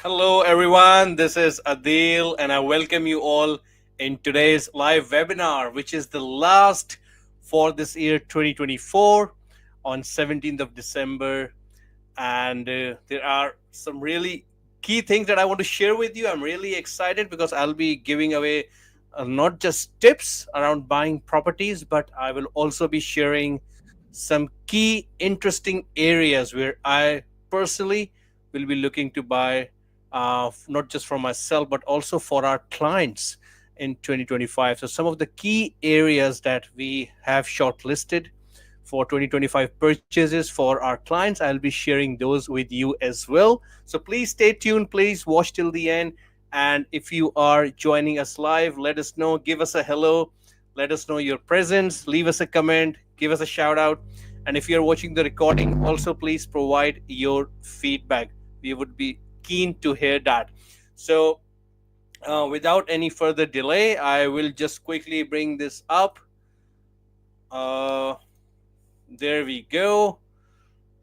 Hello, everyone. This is Adil, and I welcome you all in today's live webinar, which is the last for this year 2024 on 17th of December. And there are some really key things that I want to share with you. I'm really excited because I'll be giving away not just tips around buying properties, but I will also be sharing some key interesting areas where I personally will be looking to buy, not just for myself, but also for our clients in 2025. So, some of the key areas that we have shortlisted for 2025 purchases for our clients, I'll be sharing those with you as well. So, please stay tuned, please watch till the end. And if you are joining us live, let us know, give us a hello, let us know your presence, leave us a comment, give us a shout out. And if you're watching the recording, also please provide your feedback. We would be keen to hear that. So, without any further delay, I will just quickly bring this up. Uh, there we go.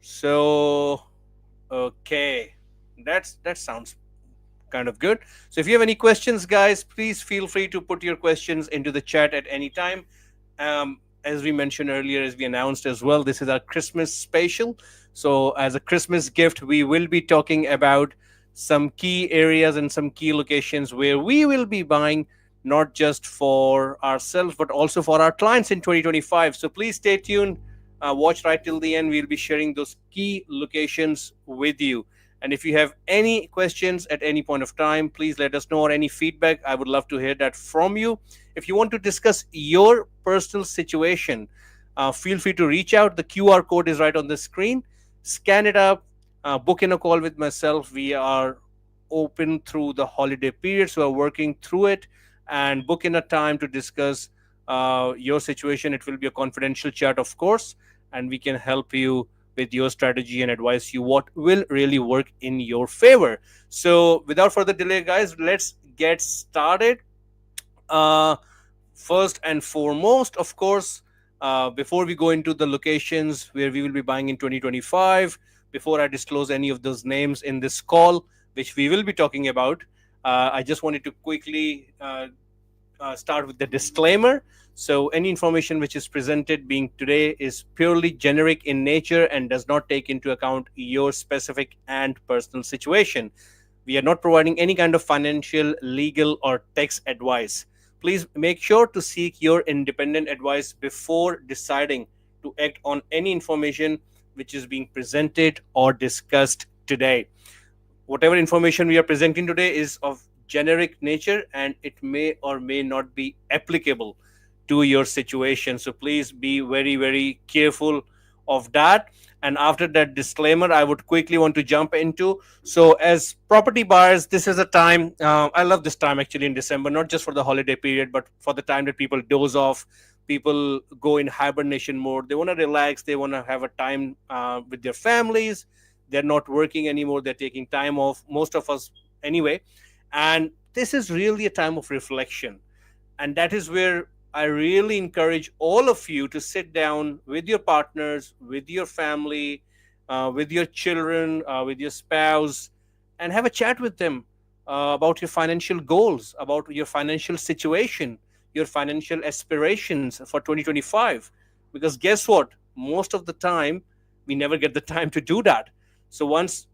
So, okay, that sounds kind of good. So, if you have any questions, guys, please feel free to put your questions into the chat at any time. As we mentioned earlier, as we announced as well, this is our Christmas special. So, as a Christmas gift, we will be talking about some key areas and some key locations where we will be buying not just for ourselves but also for our clients in 2025. So, please stay tuned. Watch right till the end. We'll be sharing those key locations with you. And if you have any questions at any point of time, please let us know, or any feedback. I would love to hear that from you. If you want to discuss your personal situation, feel free to reach out. The QR code is right on the screen. Scan it up, book in a call with myself. We are open through the holiday period, so we're working through it, and book in a time to discuss your situation. It will be a confidential chat, of course, and we can help you with your strategy and advise you what will really work in your favor. So, without further delay, guys, let's get started. Uh, First and foremost, of course, before we go into the locations where we will be buying in 2025, before I disclose any of those names in this call, which we will be talking about, I just wanted to quickly start with the disclaimer. So, any information which is presented being today is purely generic in nature and does not take into account your specific and personal situation. We are not providing any kind of financial, legal, or tax advice. Please make sure to seek your independent advice before deciding to act on any information which is being presented or discussed today. Whatever information we are presenting today is of generic nature and it may or may not be applicable to your situation. So please be very, very careful of that. And after that disclaimer, I would quickly want to jump into. So, as property buyers, this is a time, I love this time actually in December, not just for the holiday period, but for the time that people doze off, people go in hibernation mode. They want to relax, they want to have a time with their families. They're not working anymore, they're taking time off, most of us anyway. And this is really a time of reflection. And that is where I really encourage all of you to sit down with your partners, with your family, with your children, with your spouse, and have a chat with them about your financial goals, about your financial situation, your financial aspirations for 2025. Because guess what? Most of the time, we never get the time to do that. So once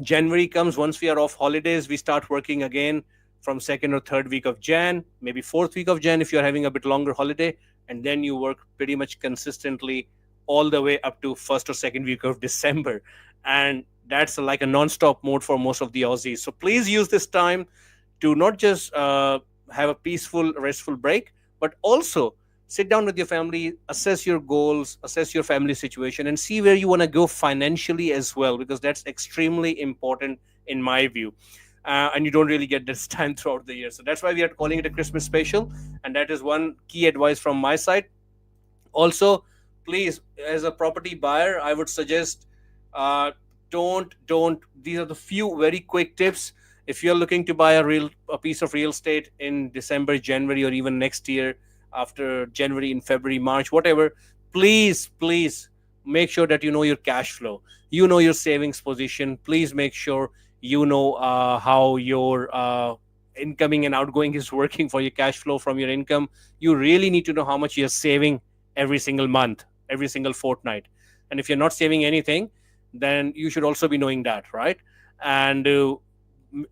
January comes, once we are off holidays, we start working again from second or third week of Jan, maybe fourth week of Jan if you're having a bit longer holiday, and then you work pretty much consistently all the way up to first or second week of December. And that's like a non-stop mode for most of the Aussies. So please use this time to not just have a peaceful, restful break, but also sit down with your family, assess your goals, assess your family situation, and see where you want to go financially as well, because that's extremely important in my view. And you don't really get this time throughout the year. So that's why we are calling it a Christmas special. And that is one key advice from my side. Also, please, as a property buyer, I would suggest uh, don't. These are the few very quick tips. If you're looking to buy a piece of real estate in December, January, or even next year, after January, in February, March, whatever, please make sure that you know your cash flow, you know your savings position. Please make sure you know how your incoming and outgoing is working for your cash flow from your income. You really need to know how much you're saving every single month, every single fortnight. And if you're not saving anything, then you should also be knowing that, right? And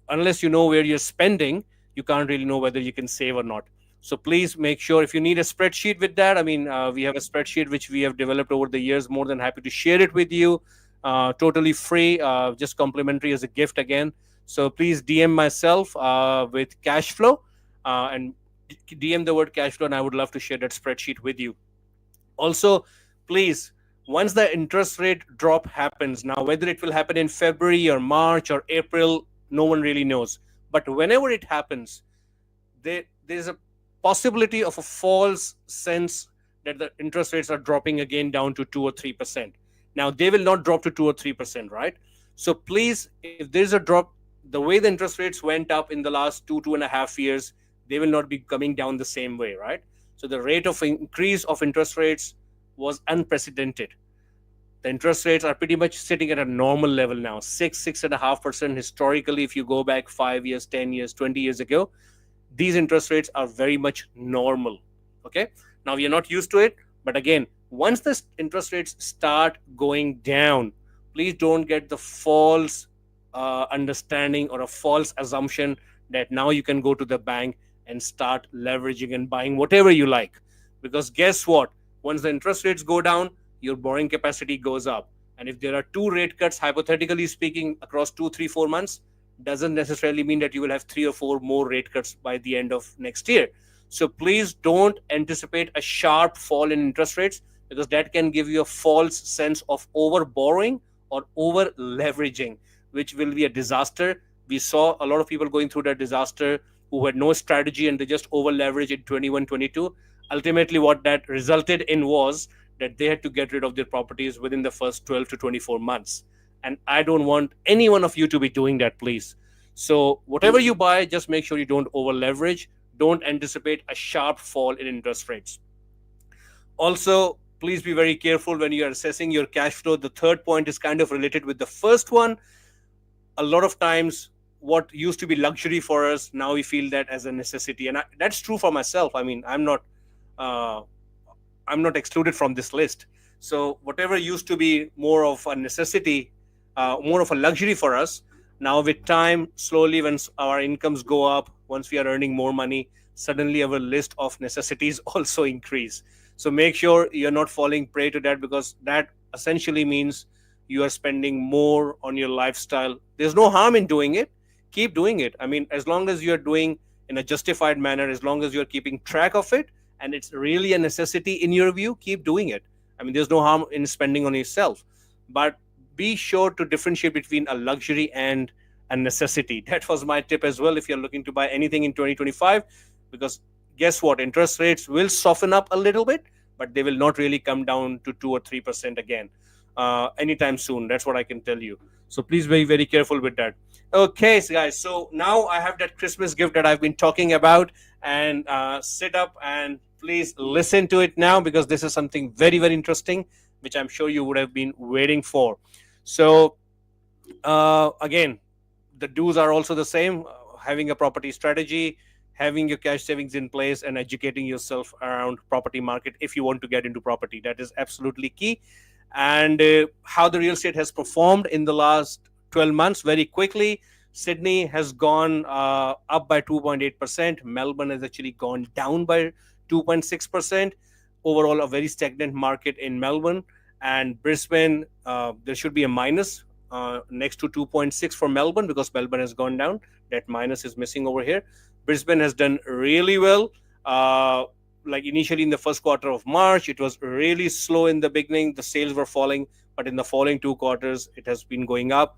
unless you know where you're spending, you can't really know whether you can save or not. So please make sure, if you need a spreadsheet with that, I mean, we have a spreadsheet which we have developed over the years. More than happy to share it with you, totally free, just complimentary as a gift again. So please DM myself with cash flow, and DM the word cash flow, and I would love to share that spreadsheet with you. Also, please, once the interest rate drop happens, now whether it will happen in February or March or April, no one really knows. But whenever it happens, there's a possibility of a false sense that the interest rates are dropping again down to 2 or 3%. Now they will not drop to 2 or 3%, right? So please, if there's a drop, the way the interest rates went up in the last 2.5 years, they will not be coming down the same way, right? So the rate of increase of interest rates was unprecedented. The interest rates are pretty much sitting at a normal level now, 6.5% historically. If you go back 5 years, 10 years, 20 years ago, these interest rates are very much normal. Okay, now we are not used to it, but again, once the interest rates start going down, please don't get the false understanding or a false assumption that now you can go to the bank and start leveraging and buying whatever you like. Because guess what, once the interest rates go down, your borrowing capacity goes up. And if there are two rate cuts, hypothetically speaking, across 2, 3, 4 months, doesn't necessarily mean that you will have 3 or 4 more rate cuts by the end of next year. So please don't anticipate a sharp fall in interest rates, because that can give you a false sense of over borrowing or over leveraging, which will be a disaster. We saw a lot of people going through that disaster who had no strategy and they just over leveraged in 21, 22. Ultimately, what that resulted in was that they had to get rid of their properties within the first 12 to 24 months. And I don't want any one of you to be doing that, please. So whatever you buy, just make sure you don't over leverage. Don't anticipate a sharp fall in interest rates. Also, please be very careful when you are assessing your cash flow. The third point is kind of related with the first one. A lot of times, what used to be luxury for us, now we feel that as a necessity. And that's true for myself. I mean, uh, I'm not excluded from this list. So whatever used to be more of a necessity, more of a luxury for us, now with time, slowly, when our incomes go up, once we are earning more money, suddenly our list of necessities also increase. So make sure you're not falling prey to that, because that essentially means you are spending more on your lifestyle. There's no harm in doing it. Keep doing it. I mean, as long as you're doing in a justified manner, as long as you're keeping track of it, and it's really a necessity in your view, keep doing it. I mean, there's no harm in spending on yourself, but be sure to differentiate between a luxury and a necessity. That was my tip as well if you're looking to buy anything in 2025, because guess what? Interest rates will soften up a little bit, but they will not really come down to 2 or 3% again anytime soon. That's what I can tell you. So please be very careful with that. Okay, so guys, so now I have that Christmas gift that I've been talking about, and sit up and please listen to it now, because this is something very, very interesting, which I'm sure you would have been waiting for. So again, the do's are also the same: having a property strategy, having your cash savings in place, and educating yourself around property market if you want to get into property. That is absolutely key. And how the real estate has performed in the last 12 months, very quickly. Sydney has gone up by 2.8%. Melbourne has actually gone down by 2.6%. Overall, a very stagnant market in Melbourne. And Brisbane, there should be a minus next to 2.6 for Melbourne, because Melbourne has gone down. That minus is missing over here. Brisbane has done really well. Like initially in the first quarter of March, it was really slow in the beginning. The sales were falling, but in the following 2 quarters, it has been going up.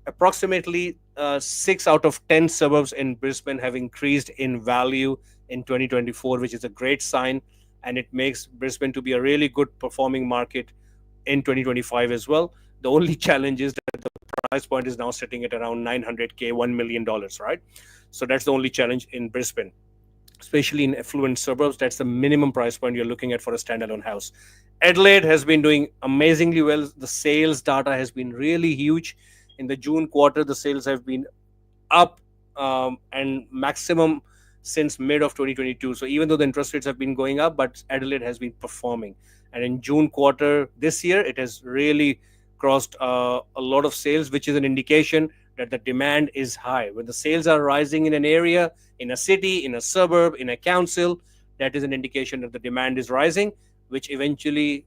Approximately 6 out of 10 suburbs in Brisbane have increased in value in 2024, which is a great sign. And it makes Brisbane to be a really good performing market in 2025 as well. The only challenge is that the price point is now sitting at around 900K, $1 million, right? So that's the only challenge in Brisbane, especially in affluent suburbs. That's the minimum price point you're looking at for a standalone house. Adelaide has been doing amazingly well. The sales data has been really huge In the June quarter, the sales have been up, and maximum since mid of 2022. So even though the interest rates have been going up, but Adelaide has been performing. And in June quarter this year, it has really crossed a lot of sales, which is an indication that the demand is high. When the sales are rising in an area, in a city, in a suburb, in a council, that is an indication that the demand is rising, which eventually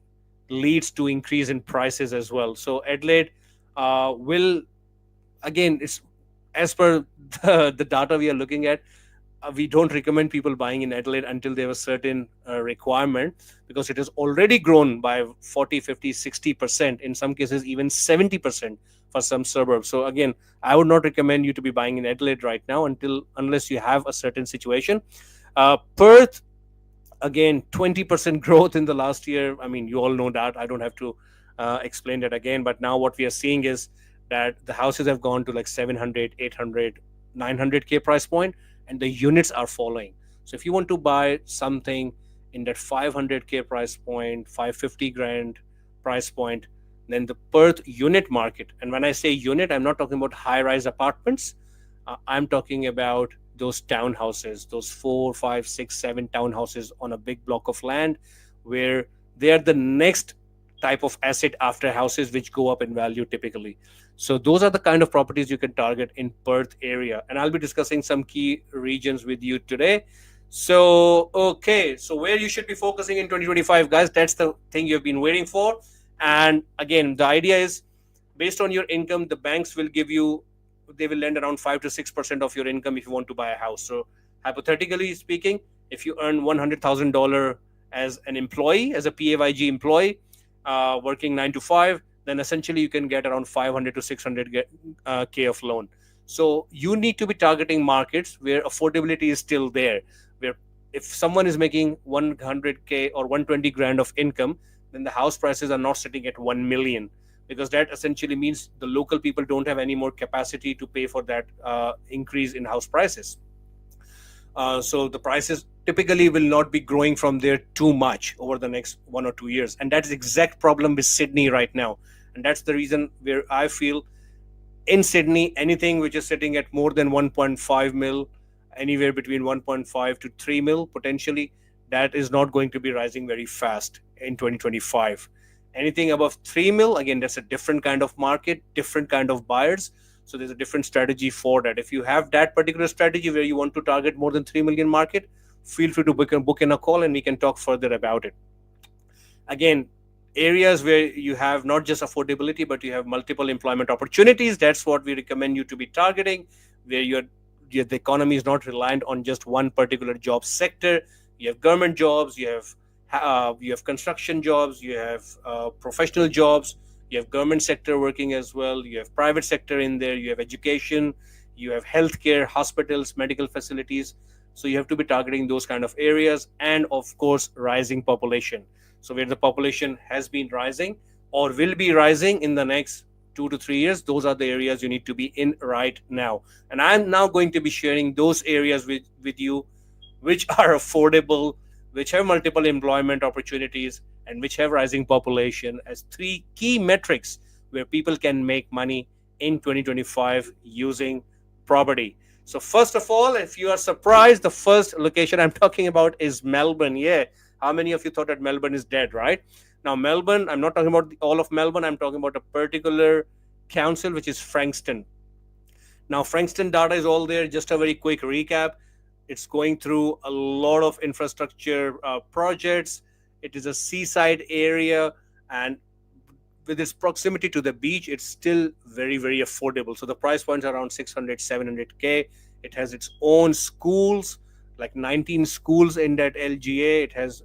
leads to increase in prices as well. So Adelaide will, again, it's as per the data we are looking at, we don't recommend people buying in Adelaide until they have a certain requirement, because it has already grown by 40, 50, 60%, in some cases even 70% for some suburbs. So again, I would not recommend you to be buying in Adelaide right now unless you have a certain situation. Perth, again, 20% growth in the last year. I mean, you all know that. I don't have to explain that again. But now what we are seeing is that the houses have gone to like 700, 800, 900K price point, and the units are following. So if you want to buy something in that 500K price point, 550 grand price point, then the Perth unit market, and when I say unit, I'm not talking about high rise apartments. I'm talking about those townhouses, those 4, 5, 6, 7 townhouses on a big block of land, where they are the next type of asset after houses, which go up in value typically. So those are the kind of properties you can target in Perth area, and I'll be discussing some key regions with you today. So okay, so where you should be focusing in 2025, guys, that's the thing you've been waiting for. And again, the idea is, based on your income, the banks will give you, they will lend around 5 to 6% of your income if you want to buy a house. So hypothetically speaking, if you earn $100,000 as an employee, as a PAYG employee, working 9 to 5, then essentially you can get around 500 to 600K of loan. So you need to be targeting markets where affordability is still there, where if someone is making 100K or 120 grand of income, then the house prices are not sitting at 1 million, because that essentially means the local people don't have any more capacity to pay for that increase in house prices. So the prices typically will not be growing from there too much over the next 1 or 2 years. And that's the exact problem with Sydney right now. And that's the reason where I feel in Sydney, anything which is sitting at more than 1.5 mil, anywhere between 1.5 to 3 mil potentially, that is not going to be rising very fast in 2025. Anything above 3 mil, again, that's a different kind of market, different kind of buyers. So there's a different strategy for that. If you have that particular strategy where you want to target more than 3 million market, feel free to book in a call and we can talk further about it. Again, areas where you have not just affordability, but you have multiple employment opportunities, that's what we recommend you to be targeting, where the economy is not reliant on just one particular job sector. You have government jobs, you have construction jobs, you have professional jobs, you have government sector working as well, you have private sector in there, you have education, you have healthcare, hospitals, medical facilities. So you have to be targeting those kind of areas, and of course rising population. So where the population has been rising or will be rising in the next 2 to 3 years, those are the areas you need to be in right now. And I'm now going to be sharing those areas with you, which are affordable, which have multiple employment opportunities, and which have rising population, as 3 key metrics where people can make money in 2025 using property. So first of all, if you are surprised, the first location I'm talking about is Melbourne. Yeah, how many of you thought that Melbourne is dead, right? Now Melbourne, I'm not talking about all of Melbourne, I'm talking about a particular council, which is Frankston. Now Frankston data is all there. Just a very quick recap. It's going through a lot of infrastructure projects. It is a seaside area, and with its proximity to the beach, it's still very, very affordable. So the price points are around 600, 700K. It has its own schools, like 19 schools in that LGA. It has,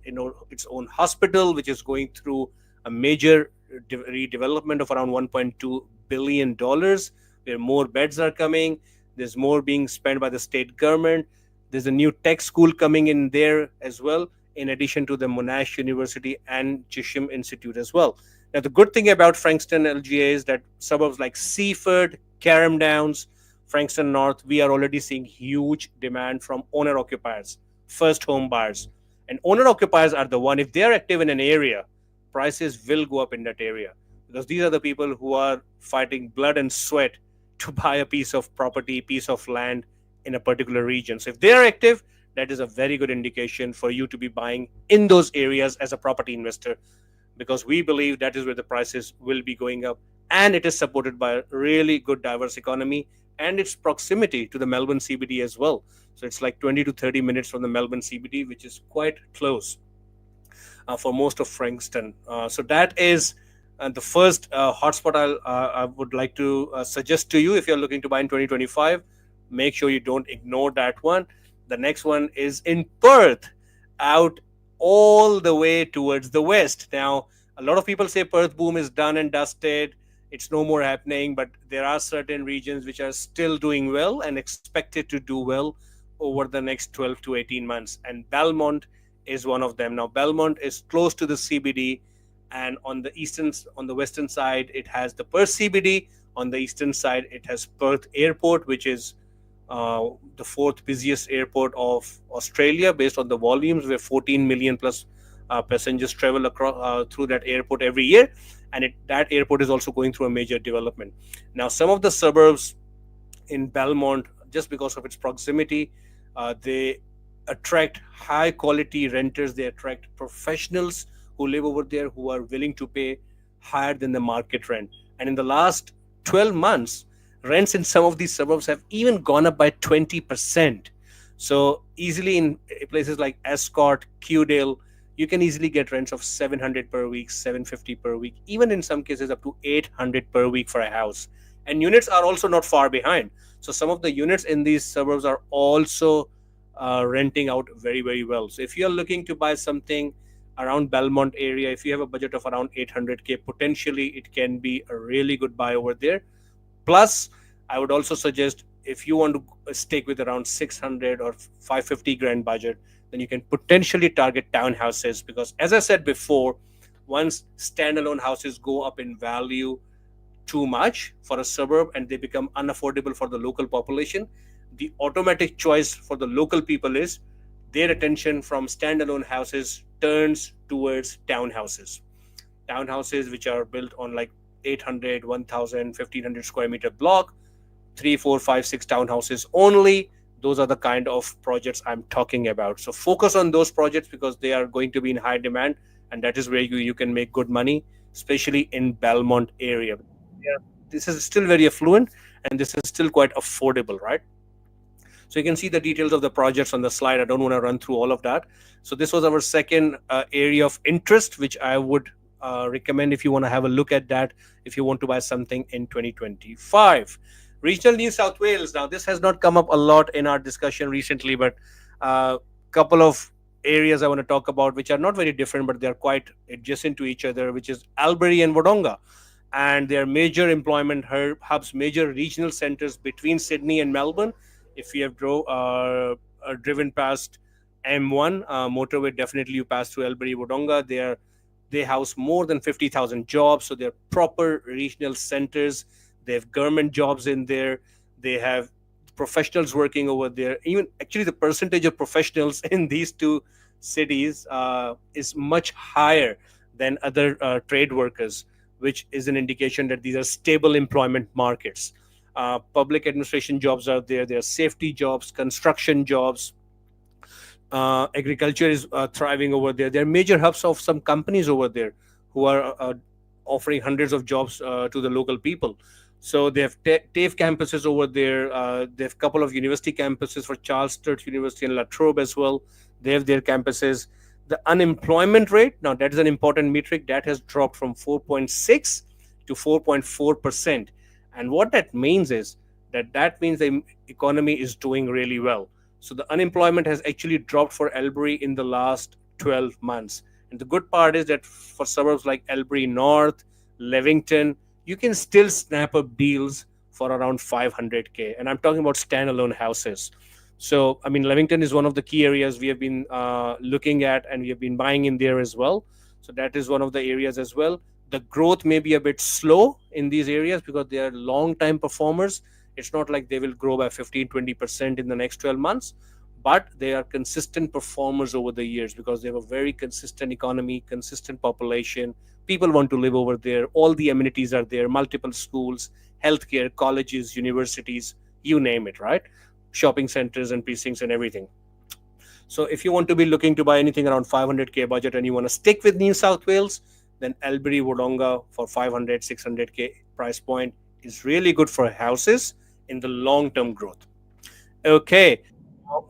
its own hospital, which is going through a major redevelopment of around $1.2 billion, where more beds are coming. There's more being spent by the state government. There's a new tech school coming in there as well, in addition to the Monash University and Chisholm Institute as well. Now, the good thing about Frankston LGA is that suburbs like Seaford, Carrum Downs, Frankston North, we are already seeing huge demand from owner-occupiers, first home buyers. And owner-occupiers are the one, if they are active in an area, prices will go up in that area. because these are the people who are fighting blood and sweat to buy a piece of property, piece of land in a particular region. So if they are active, that is a very good indication for you to be buying in those areas as a property investor, because we believe that is where the prices will be going up, and it is supported by a really good diverse economy and its proximity to the Melbourne CBD as well. So it's like 20 to 30 minutes from the Melbourne CBD, which is quite close for most of Frankston. So that is the first hotspot I would like to suggest to you if you're looking to buy in 2025. Make sure you don't ignore that one. The next one is in Perth, out all the way towards the west. Now, a lot of people say Perth boom is done and dusted. It's no more happening, but there are certain regions which are still doing well and expected to do well over the next 12 to 18 months. And Belmont is one of them. Now, Belmont is close to the CBD, and on the western side, it has the Perth CBD. On the eastern side, it has Perth Airport, which is the fourth busiest airport of Australia based on the volumes, where 14 million plus passengers travel across through that airport every year, and that airport is also going through a major development. Now, some of the suburbs in Belmont, just because of its proximity, they attract high quality renters. They attract professionals who live over there who are willing to pay higher than the market rent. And in the last 12 months, rents in some of these suburbs have even gone up by 20%. So easily in places like Escort, Kewdale, you can easily get rents of 700 per week, 750 per week, even in some cases up to 800 per week for a house. And units are also not far behind. So some of the units in these suburbs are also renting out very, very well. So if you're looking to buy something around Belmont area, if you have a budget of around 800K, potentially it can be a really good buy over there. Plus, I would also suggest, if you want to stick with around 600 or 550 grand budget, then you can potentially target townhouses, because as I said before, once standalone houses go up in value too much for a suburb and they become unaffordable for the local population, the automatic choice for the local people is their attention from standalone houses turns towards townhouses. Townhouses which are built on like 800, 1000, 1500 square meter block, 3, 4, 5, 6 townhouses only. Those are the kind of projects I'm talking about. So focus on those projects because they are going to be in high demand, and that is where you can make good money, especially in Belmont area. Yeah, this is still very affluent and this is still quite affordable, right? So you can see the details of the projects on the slide. I don't want to run through all of that. So this was our second area of interest, which I would recommend if you want to have a look at that, if you want to buy something in 2025. Regional New South Wales. Now, this has not come up a lot in our discussion recently, but a couple of areas I want to talk about, which are not very different, but they're quite adjacent to each other, which is Albury and Wodonga. And they're major employment hubs, major regional centers between Sydney and Melbourne. If you have driven past M1 motorway, definitely you pass through Albury, Wodonga. They house more than 50,000 jobs, so they're proper regional centers. They have government jobs in there. They have professionals working over there. Even actually, the percentage of professionals in these two cities is much higher than other trade workers, which is an indication that these are stable employment markets. Public administration jobs are there. There are safety jobs, construction jobs. Agriculture is thriving over there. There are major hubs of some companies over there who are offering hundreds of jobs to the local people. So they have TAFE campuses over there. They have a couple of university campuses for Charles Sturt University and La Trobe as well. They have their campuses. The unemployment rate, now that is an important metric, that has dropped from 4.6 to 4.4%. And what that means is that means the economy is doing really well. So the unemployment has actually dropped for Albury in the last 12 months. And the good part is that for suburbs like Albury North, Levington, you can still snap up deals for around 500K. And I'm talking about standalone houses. So, I mean, Levington is one of the key areas we have been looking at, and we have been buying in there as well. So that is one of the areas as well. The growth may be a bit slow in these areas because they are long time performers. It's not like they will grow by 15, 20% in the next 12 months, but they are consistent performers over the years because they have a very consistent economy, consistent population. People want to live over there. All the amenities are there, multiple schools, healthcare, colleges, universities, you name it, right? Shopping centers and precincts and everything. So if you want to be looking to buy anything around 500k budget and you want to stick with New South Wales, then Albury Wodonga for 500, 600k price point is really good for houses in the long term growth. Okay,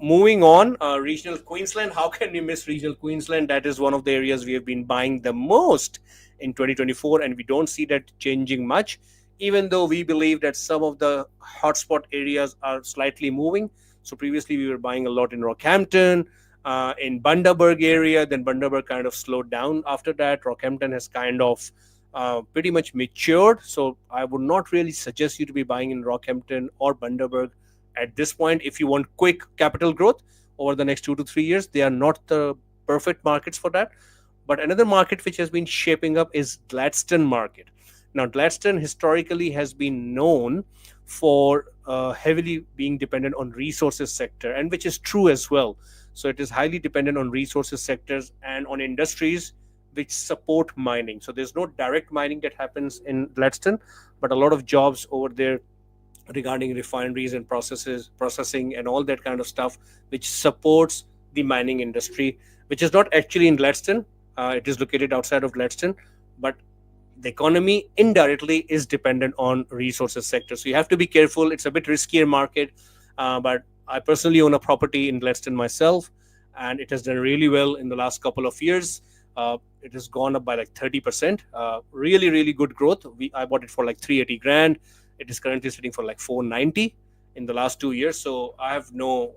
moving on, regional Queensland. How can we miss regional Queensland? That is one of the areas we have been buying the most in 2024, and we don't see that changing much, even though we believe that some of the hotspot areas are slightly moving. So previously we were buying a lot in Rockhampton, in Bundaberg area. Then Bundaberg kind of slowed down after that. Rockhampton has kind of pretty much matured. So I would not really suggest you to be buying in Rockhampton or Bundaberg at this point. If you want quick capital growth over the next 2 to 3 years, they are not the perfect markets for that. But another market which has been shaping up is Gladstone market. Now, Gladstone historically has been known for heavily being dependent on resources sector, and which is true as well. So it is highly dependent on resources sectors and on industries which support mining. So there's no direct mining that happens in Gladstone, but a lot of jobs over there regarding refineries and processing and all that kind of stuff, which supports the mining industry, which is not actually in Gladstone. It is located outside of Gladstone, but the economy indirectly is dependent on resources sector. So you have to be careful. It's a bit riskier market, but I personally own a property in Gladstone myself, and it has done really well in the last couple of years. It has gone up by like 30%. Really, really good growth. I bought it for like 380 grand. It is currently sitting for like 490 in the last 2 years. So I have no,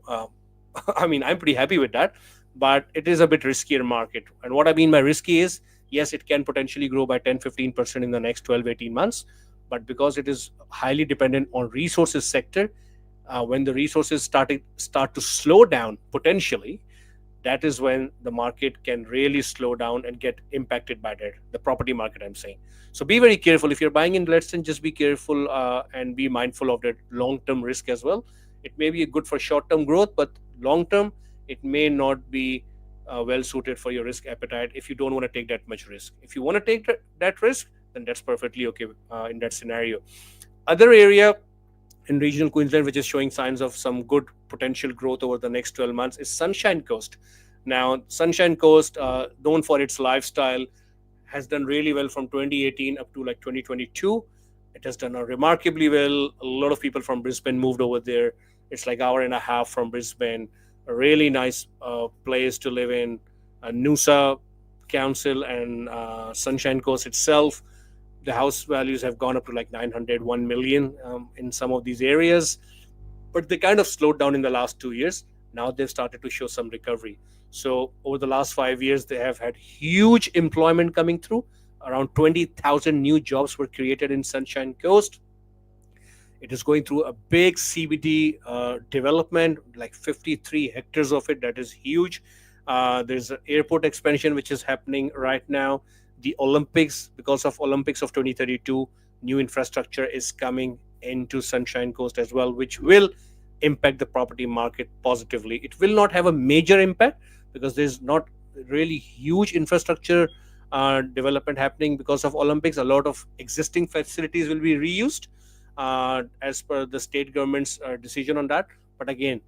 I mean, I'm pretty happy with that, but it is a bit riskier market. And what I mean by risky is, yes, it can potentially grow by 10-15% in the next 12-18 months. But because it is highly dependent on resources sector, when the resources start to slow down potentially, that is when the market can really slow down and get impacted by that, the property market, I'm saying. So be very careful. If you're buying in Gladstone, just be careful and be mindful of that long-term risk as well. It may be good for short-term growth, but long-term, it may not be well suited for your risk appetite if you don't want to take that much risk. If you want to take that risk, then that's perfectly okay in that scenario. Other area in regional Queensland which is showing signs of some good potential growth over the next 12 months is Sunshine Coast. Now, Sunshine Coast, known for its lifestyle, has done really well from 2018 up to like 2022. It has done remarkably well. A lot of people from Brisbane moved over there. It's like hour and a half from Brisbane. A really nice place to live in. Noosa Council and Sunshine Coast itself, the house values have gone up to like 900, 1 million in some of these areas. But they kind of slowed down in the last 2 years. Now they've started to show some recovery. So over the last 5 years, they have had huge employment coming through. Around 20,000 new jobs were created in Sunshine Coast. It is going through a big CBD development, like 53 hectares of it. That is huge. There's an airport expansion which is happening right now. The Olympics, because of Olympics of 2032, new infrastructure is coming into Sunshine Coast as well, which will impact the property market positively. It will not have a major impact because there's not really huge infrastructure development happening because of Olympics. A lot of existing facilities will be reused as per the state government's decision on that. But again,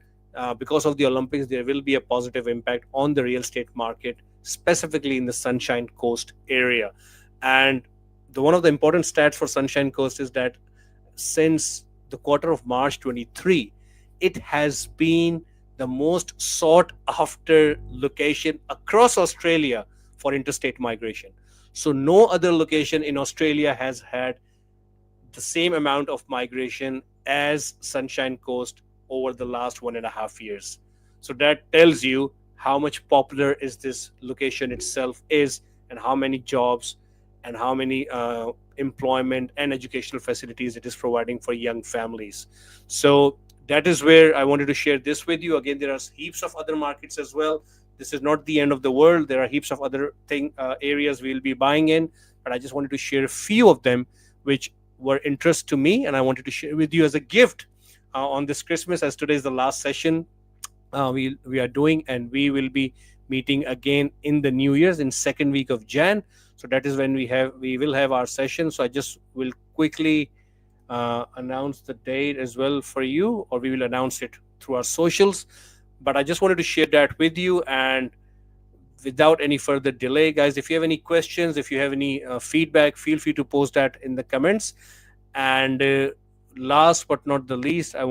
because of the Olympics, there will be a positive impact on the real estate market, specifically in the Sunshine Coast area. And one of the important stats for Sunshine Coast is that since the quarter of March 23, it has been the most sought after location across Australia for interstate migration. So no other location in Australia has had the same amount of migration as Sunshine Coast over the last 1.5 years. So that tells you how much popular is this location itself is, and how many jobs and how many employment and educational facilities it is providing for young families. So that is where I wanted to share this with you. Again, there are heaps of other markets as well. This is not the end of the world. There are heaps of other areas we'll be buying in, but I just wanted to share a few of them which were interest to me, and I wanted to share with you as a gift on this Christmas, as today is the last session we are doing, and we will be meeting again in the New Year's in second week of Jan. So that is when we will have our session. So I just will quickly announce the date as well for you, or we will announce it through our socials. But I just wanted to share that with you. And without any further delay, guys, if you have any questions, if you have any feedback, feel free to post that in the comments. And last but not the least, I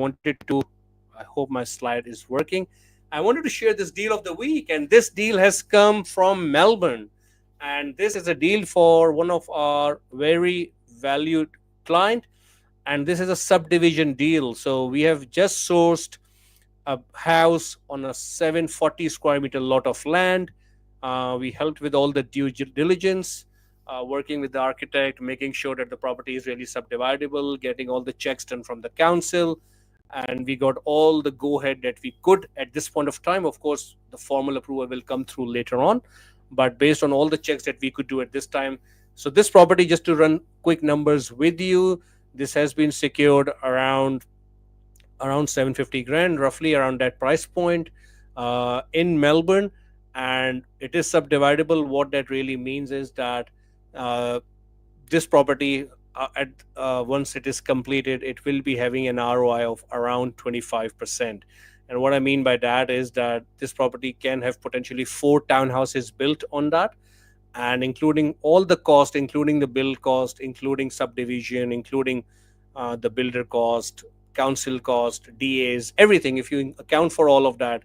hope my slide is working. I wanted to share this deal of the week, and this deal has come from Melbourne. And this is a deal for one of our very valued client, and this is a subdivision deal. So we have just sourced a house on a 740 square meter lot of land. We helped with all the due diligence, working with the architect, making sure that the property is really subdividable, getting all the checks done from the council, and we got all the go ahead that we could at this point of time. Of course, the formal approval will come through later on, but based on all the checks that we could do at this time. So, this property, just to run quick numbers with you, this has been secured around 750 grand, roughly around that price point, in Melbourne, and it is subdividable. What that really means is that uh, this property, at once it is completed, it will be having an ROI of around 25%. And what I mean by that is that this property can have potentially four townhouses built on that, and including all the cost, including the build cost, including subdivision, including the builder cost, council cost, DAs, everything. If you account for all of that,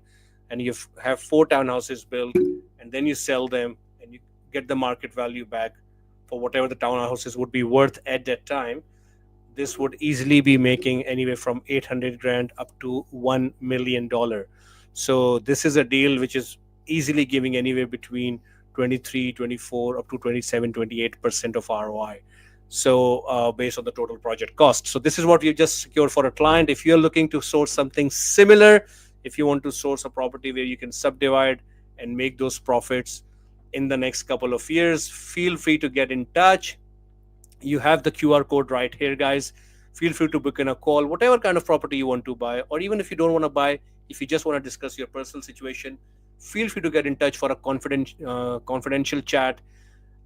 and you have four townhouses built, and then you sell them, and you get the market value back for whatever the townhouses would be worth at that time, this would easily be making anywhere from 800 grand up to $1 million. So this is a deal which is easily giving anywhere between 23, 24, up to 27, 28% of ROI. So based on the total project cost. So this is what we just secured for a client. If you're looking to source something similar, if you want to source a property where you can subdivide and make those profits in the next couple of years, feel free to get in touch. You have the QR code right here, guys. Feel free to book in a call, whatever kind of property you want to buy, or even if you don't want to buy, if you just want to discuss your personal situation, feel free to get in touch for a confidential chat.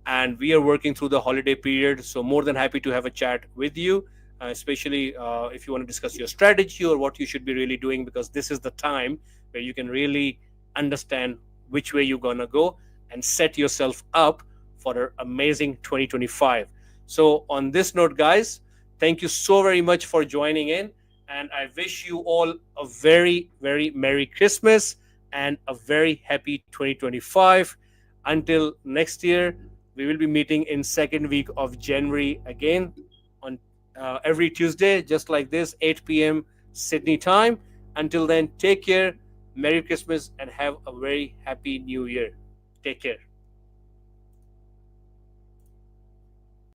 And we are working through the holiday period, so more than happy to have a chat with you, especially if you want to discuss your strategy or what you should be really doing, because this is the time where you can really understand which way you're gonna go and set yourself up for an amazing 2025. So on this note, guys, thank you so very much for joining in, and I wish you all a very, very Merry Christmas and a very happy 2025. Until next year, we will be meeting in second week of January again on every Tuesday, just like this, 8 p.m. Sydney time. Until then, take care, Merry Christmas, and have a very happy New Year. Take care.